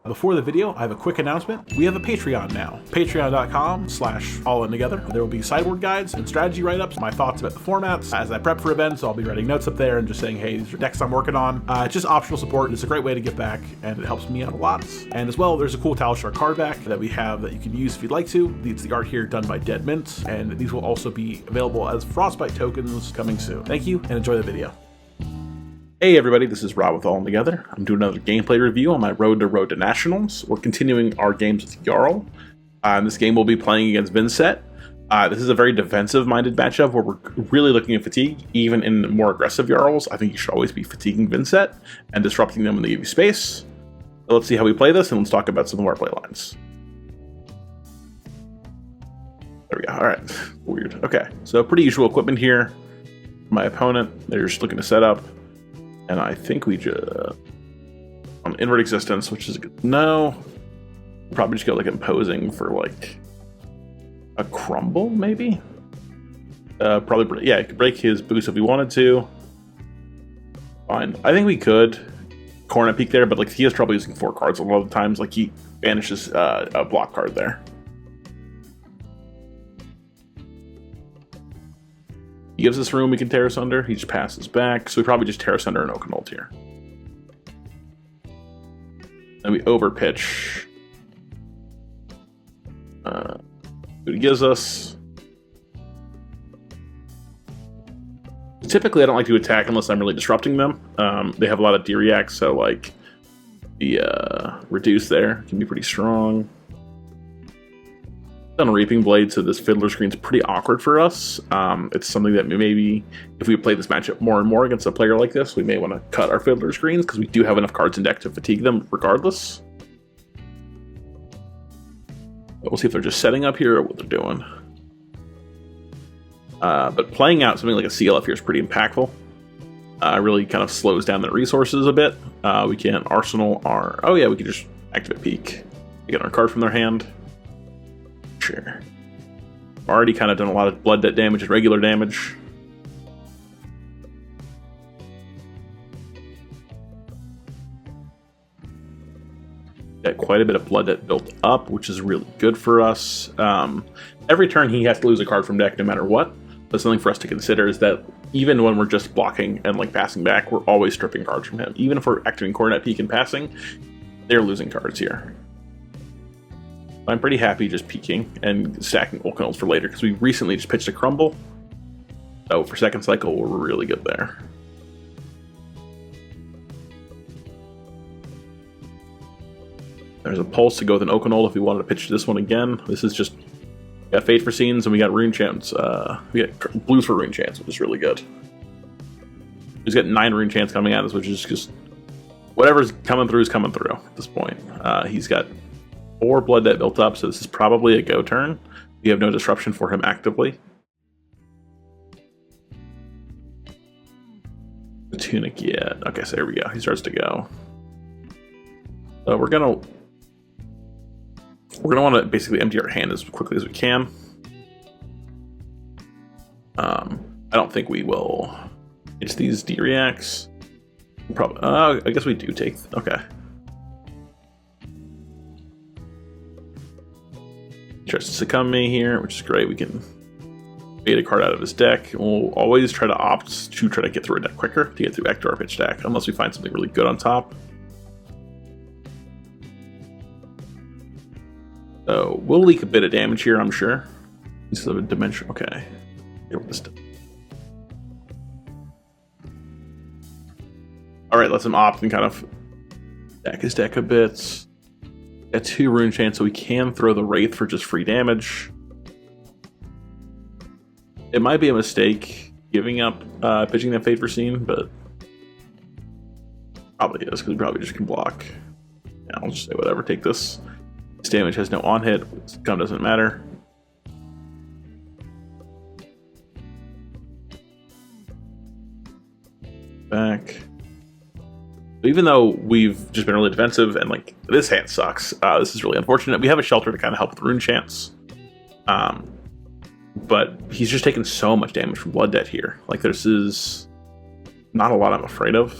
Before the video, I have a quick announcement. We have a Patreon now. Patreon.com/allintogether. There will be sideboard guides and strategy write-ups, my thoughts about the formats. As I prep for events, I'll be writing notes up there and just saying, hey, these are decks I'm working on. It's just optional support. It's a great way to give back, and it helps me out a lot. And as well, there's a cool Talishar card back that we have that you can use if you'd like to. It's the art here done by Dead Mint, and these will also be available as Frostbite tokens coming soon. Thank you, and enjoy the video. Hey everybody, this is Rob with All Together. I'm doing another gameplay review on my Road to Nationals. We're continuing our games with Jarl. In this game we'll be playing against Vinset. This is a very defensive-minded matchup where we're really looking at fatigue, even in more aggressive Jarls. I think you should always be fatiguing Vinset and disrupting them when they give you space. So let's see how we play this, and let's talk about some of our play lines. There we go. Alright. Weird. Okay, so pretty usual equipment here. My opponent, they're just looking to set up. And I think we just on Inward Existence, which is a good no. Probably just go like imposing for like a crumble, maybe. Probably, yeah, could break his boost if we wanted to. Fine. I think we could Cornet Peak there, but like he has trouble using 4 cards a lot of the times. Like he banishes a block card there. He gives us room we can Terra Sunder. He just passes back. So we probably just Terra Sunder and Oakenhold here. And we overpitch. What he gives us. Typically, I don't like to attack unless I'm really disrupting them. They have a lot of D-Reacts, so like the reduce there can be pretty strong. On a Reaping Blade, so this Fiddler screen's pretty awkward for us. It's something that maybe, if we play this matchup more and more against a player like this, we may want to cut our Fiddler screens, because we do have enough cards in deck to fatigue them regardless. But we'll see if they're just setting up here or what they're doing. But playing out something like a CLF here is pretty impactful. Really kind of slows down their resources a bit. We can Arsenal our... Oh yeah, we can just activate Peak. We get our card from their hand. Sure. Already kind of done a lot of blood debt damage and regular damage. Got quite a bit of blood debt built up, which is really good for us. Every turn he has to lose a card from deck no matter what. But something for us to consider is that even when we're just blocking and like passing back, we're always stripping cards from him. Even if we're activating Cornet Peak and passing, they're losing cards here. I'm pretty happy just peeking and stacking Oakenholds for later, because we recently just pitched a crumble. So for second cycle, we're really good there. There's a pulse to go with an Oakenhold if we wanted to pitch this one again. This is just, we got Fate for Scenes and we got Rune Chants. We got blues for Rune Chants, which is really good. He's got 9 Rune Chants coming at us, which is just whatever's coming through is coming through at this point. He's got 4 blood debt built up, so this is probably a go turn. We have no disruption for him actively. The Tunic, yeah. Okay, so there we go. He starts to go. So we're gonna want to basically empty our hand as quickly as we can. I don't think we will. It's these D-Reacts. Probably. I guess we do take. Okay. Tries to succumb me here, which is great. We can bait a card out of his deck. We'll always try to opt to try to get through a deck quicker to get through back to our pitch deck, unless we find something really good on top. So we'll leak a bit of damage here, I'm sure. This is a dimension. Okay. Alright, let's him opt and kind of stack his deck a bit. Got 2 Rune Chants, so we can throw the Wraith for just free damage. It might be a mistake giving up pitching that Fate for Scene, but probably is, because we probably just can block. Yeah, I'll just say whatever, take this. This damage has no on hit, Scum doesn't matter. Back. Even though we've just been really defensive and like this hand sucks, this is really unfortunate. We have a shelter to kind of help with Rune Chants, but he's just taken so much damage from Blood Debt here. Like this is not a lot I'm afraid of.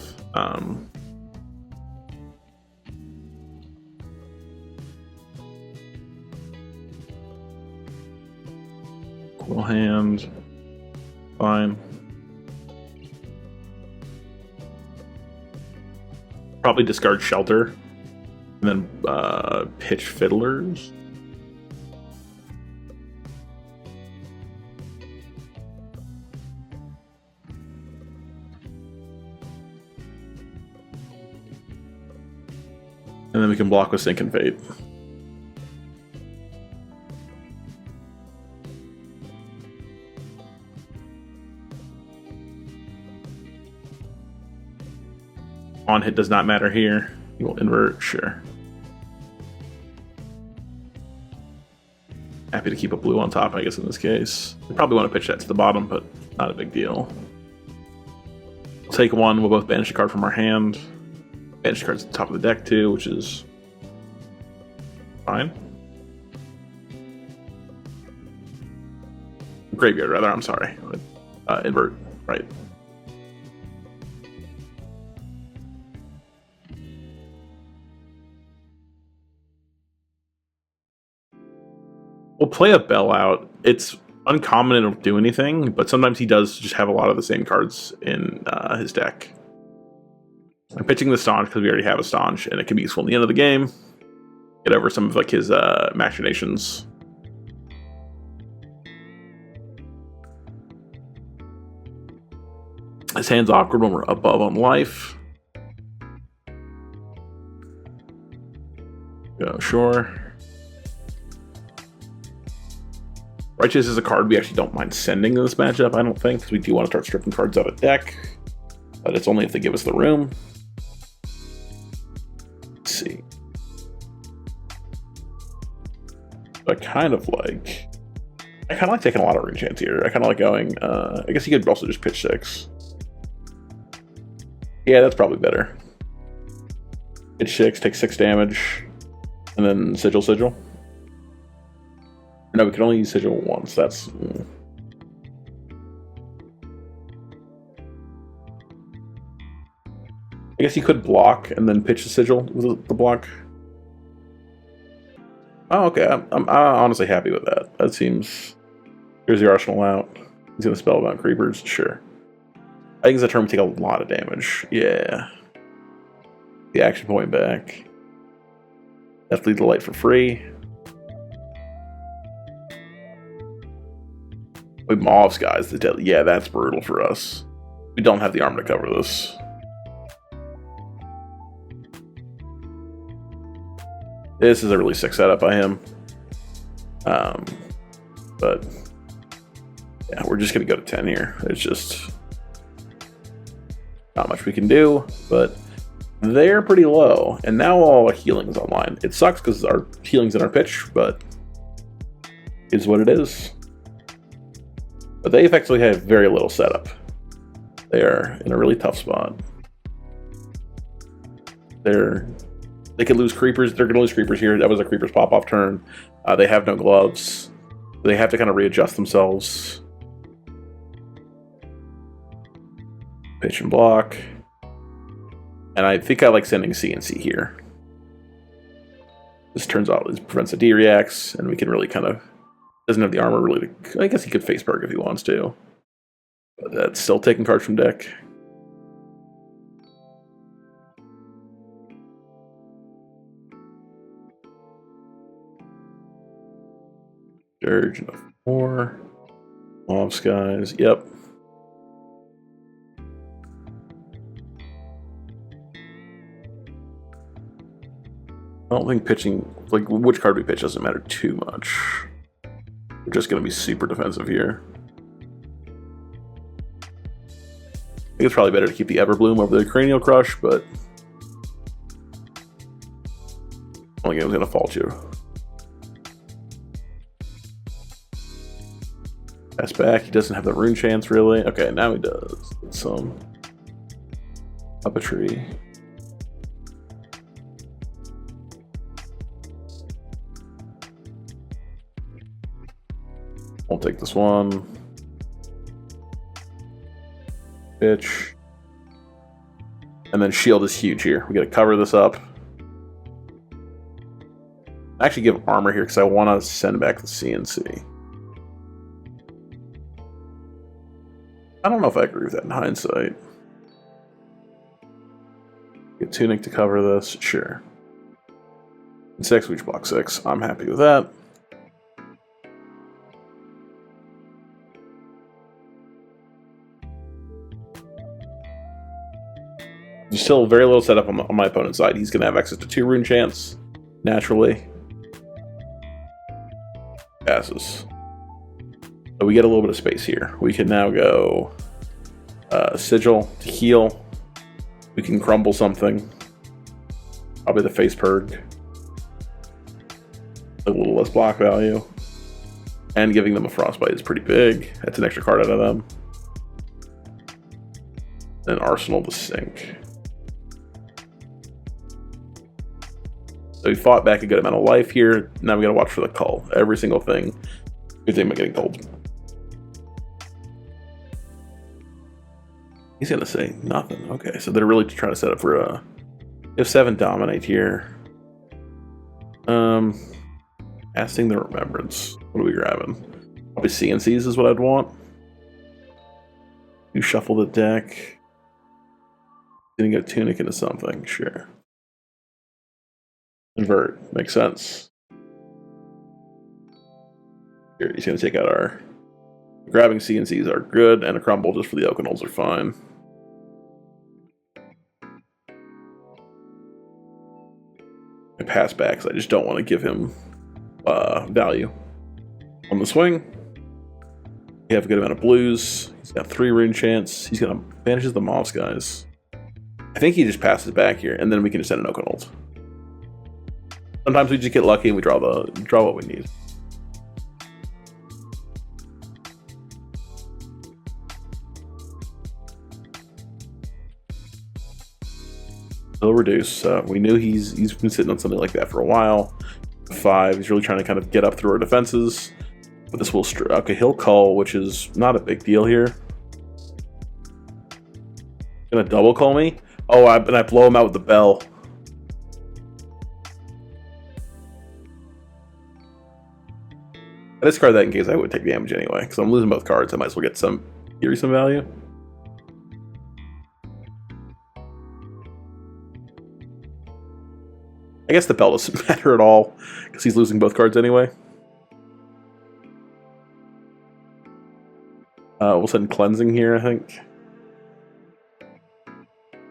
Little hand. Fine. Probably discard Shelter. And then pitch Fiddlers. And then we can block with Sink and Fate. On hit does not matter here. You will invert, sure. Happy to keep a blue on top, I guess, in this case. We probably want to pitch that to the bottom, but not a big deal. We'll take one, we'll both banish a card from our hand. Banish cards at the top of the deck too, which is fine. Graveyard, rather, I'm sorry. Invert, right. We'll play a Bell out. It's uncommon and don't do anything, but sometimes he does just have a lot of the same cards in his deck. I'm pitching the Staunch because we already have a Staunch, and it can be useful in the end of the game. Get over some of like his machinations. His hand's awkward when we're above on life. Go, sure. Righteous is a card we actually don't mind sending in this matchup, I don't think, because we do want to start stripping cards out of deck. But it's only if they give us the room. Let's see. I kind of like taking a lot of Rune Chance here. I kind of like going, I guess you could also just pitch 6. Yeah, that's probably better. Pitch 6, take 6 damage, and then Sigil. No, we can only use Sigil once. That's... I guess you could block and then pitch the Sigil with the block. Oh, okay. I'm honestly happy with that. That seems... Here's your arsenal out. He's going to Spellbound Creepers. Sure. I think it's a turn we take a lot of damage. Yeah. The action point back. Deathly Delight for free. We Mauves, guys. Yeah, that's brutal for us. We don't have the armor to cover this. This is a really sick setup by him. But yeah, we're just gonna go to 10 here. It's just not much we can do, but they're pretty low. And now all our healing's online. It sucks because our healing's in our pitch, but it is what it is. But they effectively have very little setup. They are in a really tough spot. They could lose creepers. They're going to lose creepers here. That was a creepers pop-off turn. They have no gloves. They have to kind of readjust themselves. Pitch and block. And I think I like sending CNC here. This turns out, this prevents the D-reacts, and we can really kind of... Doesn't have the armor really to... I guess he could face perk if he wants to. But that's still taking cards from deck. Dirge, enough more. Mob Skies, yep. I don't think pitching... Like, which card we pitch doesn't matter too much. We're just going to be super defensive here. I think it's probably better to keep the Everbloom over the Cranial Crush, but... Only game's going to fault you. Pass back, he doesn't have the Rune Chance, really. Okay, now he does. Get some puppetry. We'll take this one. Pitch. And then shield is huge here. We gotta cover this up. Actually give armor here because I want to send back the CNC. I don't know if I agree with that in hindsight. Get Tunic to cover this, sure. 6, we block 6. I'm happy with that. There's still very little setup on my opponent's side. He's going to have access to 2 rune chance, naturally. Passes. So we get a little bit of space here. We can now go Sigil to heal. We can crumble something. Probably the face purge. A little less block value. And giving them a frostbite is pretty big. That's an extra card out of them. Then Arsenal to sink. So we fought back a good amount of life here. Now we gotta watch for the cull. Every single thing. Good thing about getting culled. He's gonna say nothing. Okay, so they're really trying to set up for a F7 dominate here. Casting the Remembrance. What are we grabbing? Probably CNCs is what I'd want. You shuffle the deck. Gonna go Tunic into something, sure. Invert, makes sense. Here, he's gonna take out our grabbing CNCs are good, and a crumble just for the Oakenolds are fine. I pass back because I just don't want to give him value. On the swing, we have a good amount of blues. He's got 3 rune chance. He's gonna banishes the moss guys. I think he just passes back here, and then we can just send an Oakenold. Sometimes we just get lucky and we draw what we need. Still reduce. We knew he's been sitting on something like that for a while. 5. He's really trying to kind of get up through our defenses. But this will okay. He'll cull, which is not a big deal here. Gonna double cull me. Oh, and I blow him out with the bell. I discard that in case I would take damage anyway, because I'm losing both cards. I might as well get some value. I guess the bell doesn't matter at all, because he's losing both cards anyway. We'll send Cleansing here, I think.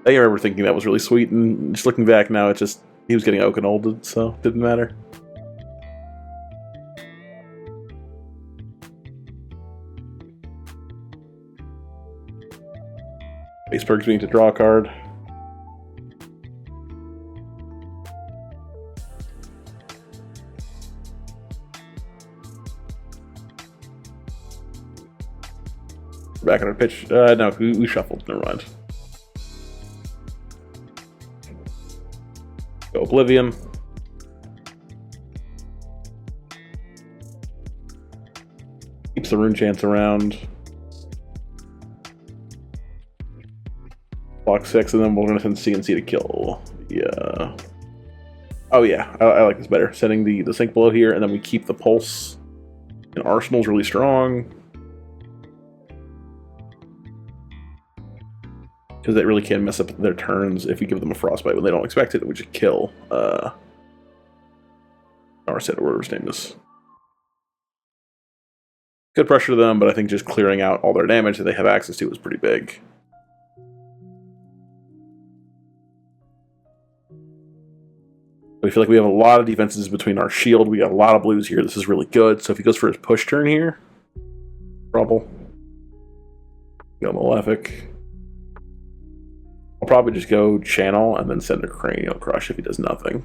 I remember thinking that was really sweet, and just looking back now, it's just, he was getting Oakenolded, so it didn't matter. Face perks me to draw a card. Back on our pitch. No, we shuffled. Never mind. Go Oblivion. Keeps the rune chance around. Block 6, and then we're going to send CNC to kill. Yeah. Oh yeah, I like this better. Setting the sink below here, and then we keep the pulse. And Arsenal's really strong. Because that really can mess up their turns if we give them a frostbite when they don't expect it. It would just kill our set, whatever his name is. Good pressure to them, but I think just clearing out all their damage that they have access to is pretty big. I feel like we have a lot of defenses between our shield. We got a lot of blues here. This is really good. So if he goes for his push turn here, trouble. Go Malefic. I'll probably just go channel and then send a Cranial Crush if he does nothing.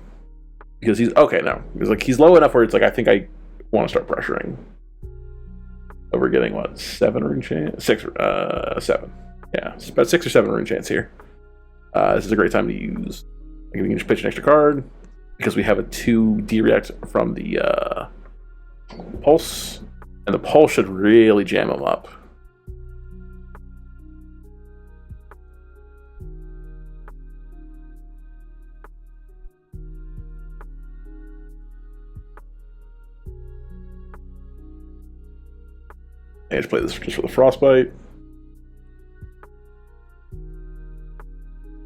Because he's okay now. Because like he's low enough where it's like I think I want to start pressuring. So we're getting what, 7 rune chance? 7. Yeah, it's about 6 or 7 rune chance here. This is a great time to use. Like we can just pitch an extra card because we have a 2 D-react from the pulse, and the pulse should really jam him up. I just play this just for the frostbite.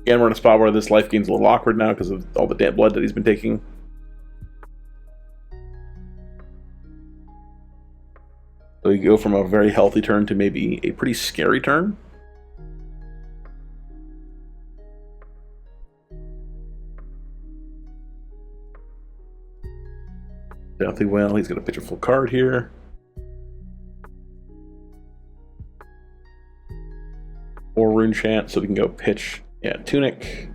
Again, we're in a spot where this life gain's a little awkward now because of all the damn blood that he's been taking. So we go from a very healthy turn to maybe a pretty scary turn. Definitely well. He's going to pitch a full card here. Or Rune Chant, so we can go pitch, yeah, Tunic.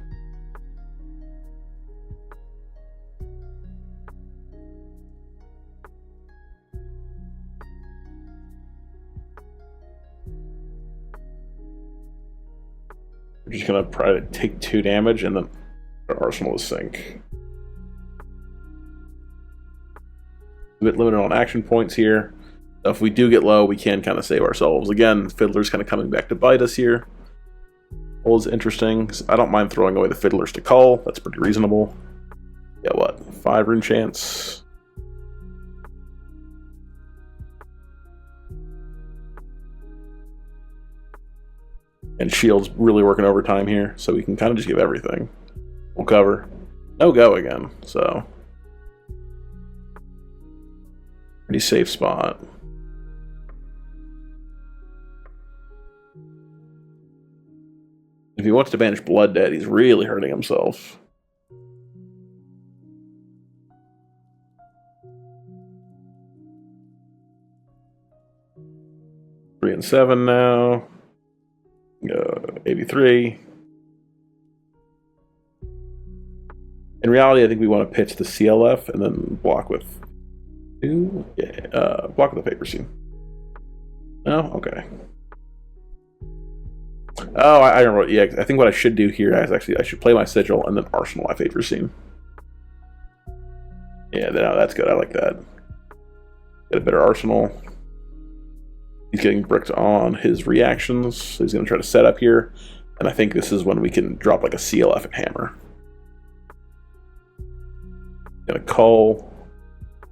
We're just going to try to take 2 damage and then our Arsenal is sink. A bit limited on action points here. So if we do get low, we can kind of save ourselves. Again, Fiddler's kind of coming back to bite us here. Well, is interesting. I don't mind throwing away the Fiddlers to Cull. That's pretty reasonable. Yeah, what? 5 Rune Chants. And Shield's really working overtime here, so we can kind of just give everything. We'll cover. No go again, so pretty safe spot. If he wants to banish Blood Dead, he's really hurting himself. Three and 7 now. 83. In reality, I think we want to pitch the CLF and then block with 2. Yeah, block with the Paper Scene. No? Okay. Oh, I remember. Yeah, I think what I should do here is actually I should play my Sigil and then Arsenal my Paper Scene. Yeah, no, that's good. I like that. Get a better Arsenal. He's getting bricked on his reactions, so he's going to try to set up here. And I think this is when we can drop like a CLF and hammer. Gonna Cull,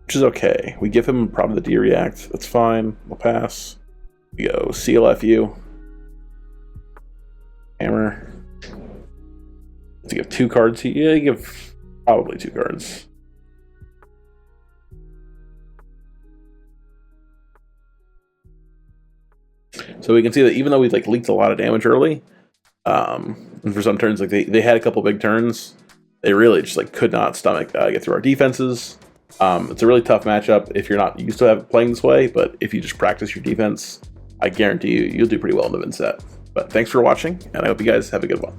which is okay. We give him probably the D-React. That's fine. We'll pass. We go CLFU. Hammer. To give 2 cards. Yeah, you give probably 2 cards. So we can see that even though we like leaked a lot of damage early, and for some turns like they had a couple big turns, they really just like could not stomach get through our defenses. It's a really tough matchup if you're not used to playing this way, but if you just practice your defense, I guarantee you'll do pretty well in the Vin set. But thanks for watching, and I hope you guys have a good one.